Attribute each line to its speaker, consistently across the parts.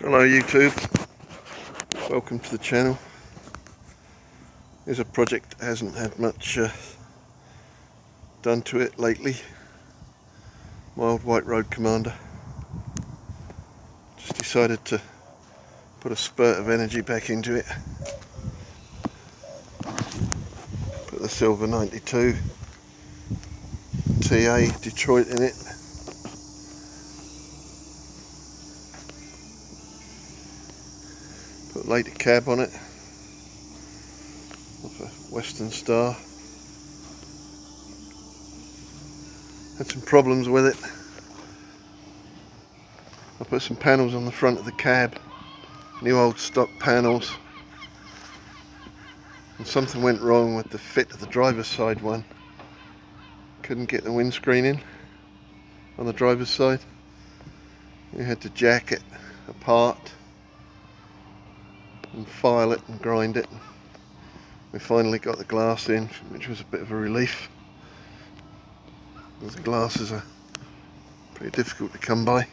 Speaker 1: Hello YouTube, welcome to the channel. Here's a project that hasn't had much done to it lately. My old White Road Commander. Just decided to put a spurt of energy back into it. Put the Silver 92 TA Detroit in it. Put a later cab on it, off a Western Star. Had some problems with it. I put some panels on the front of the cab, new old stock panels, and something went wrong with the fit of the driver's side one. Couldn't get the windscreen in on the driver's side. We had to jack it apart and file it and grind it. We finally got the glass in, which was a bit of a relief. The glasses are pretty difficult to come by.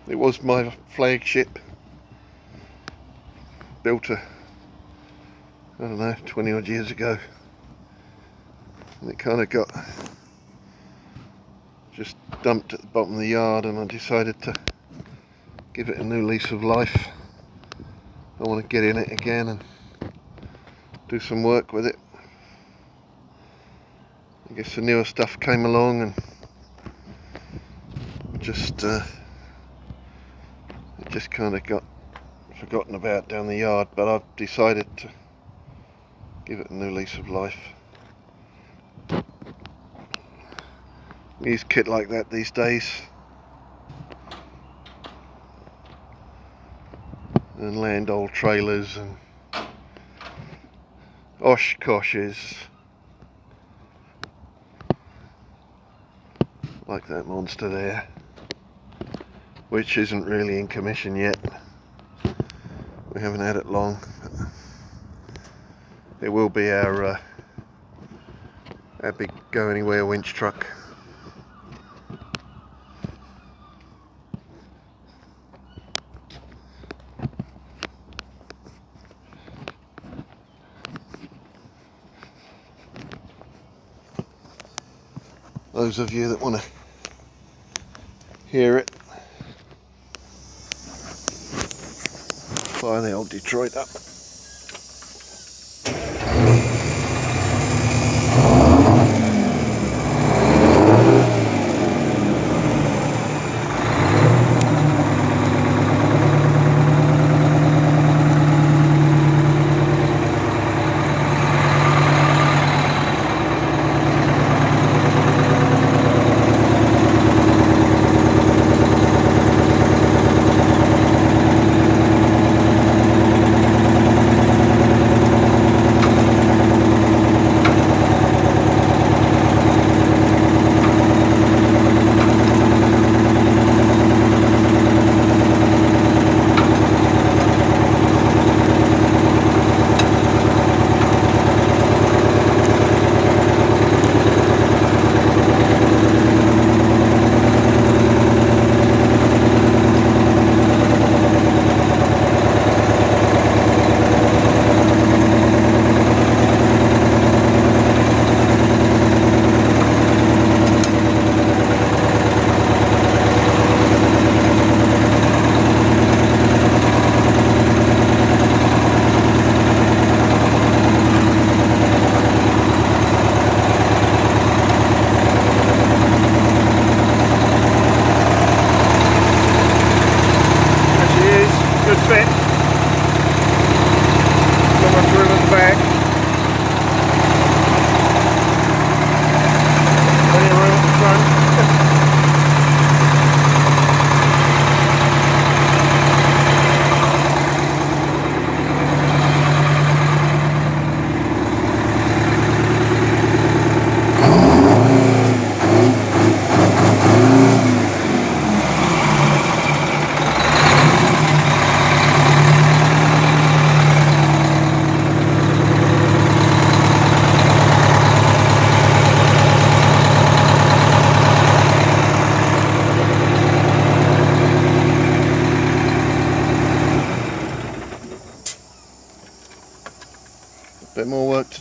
Speaker 1: It was my flagship. Built I don't know, 20 odd years ago. And it kind of got just dumped at the bottom of the yard, and I decided to give it a new lease of life. I want to get in it again and do some work with it. I guess the newer stuff came along and it just kind of got forgotten about down the yard, but I've decided to give it a new lease of life. Use kit like that these days, and land old trailers and Oshkoshes like that monster there, which isn't really in commission yet. We haven't had it long. It will be our big go anywhere winch truck. Those of you that want to hear it, fire the old Detroit up.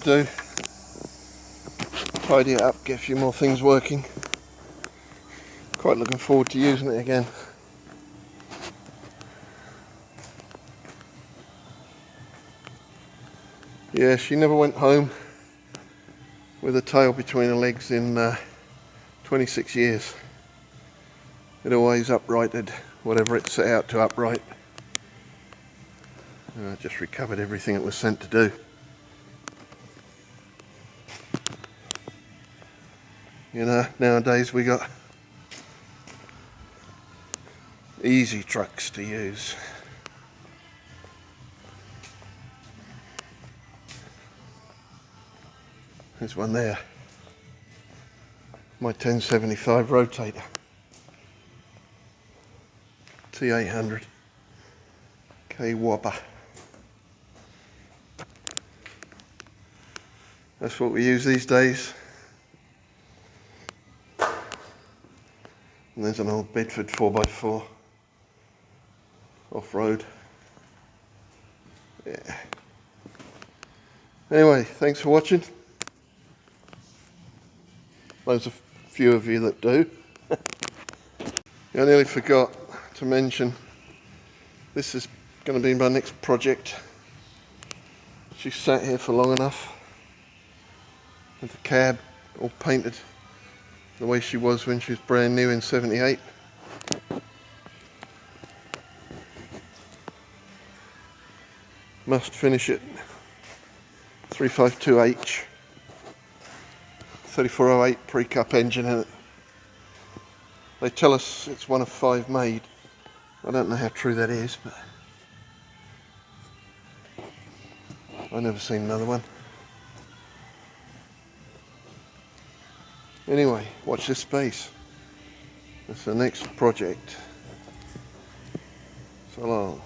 Speaker 1: to do. Tidy it up, get a few more things working. Quite looking forward to using it again. Yeah, she never went home with her tail between her legs in 26 years. It always uprighted whatever it set out to upright. And I just recovered everything it was sent to do. You know, nowadays we got easy trucks to use. There's one there. My 1075 rotator. T800. K Whopper. That's what we use these days. And there's an old Bedford 4x4 off-road. Yeah. Anyway, thanks for watching. There's a few of you that do. I nearly forgot to mention, this is going to be my next project. She sat here for long enough with the cab all painted the way she was when she was brand new in '78. Must finish it. 352H 3408 pre-cup engine in it. They tell us it's one of 5 made. I don't know how true that is, but I've never seen another one. Anyway, watch this space. That's the next project. So long.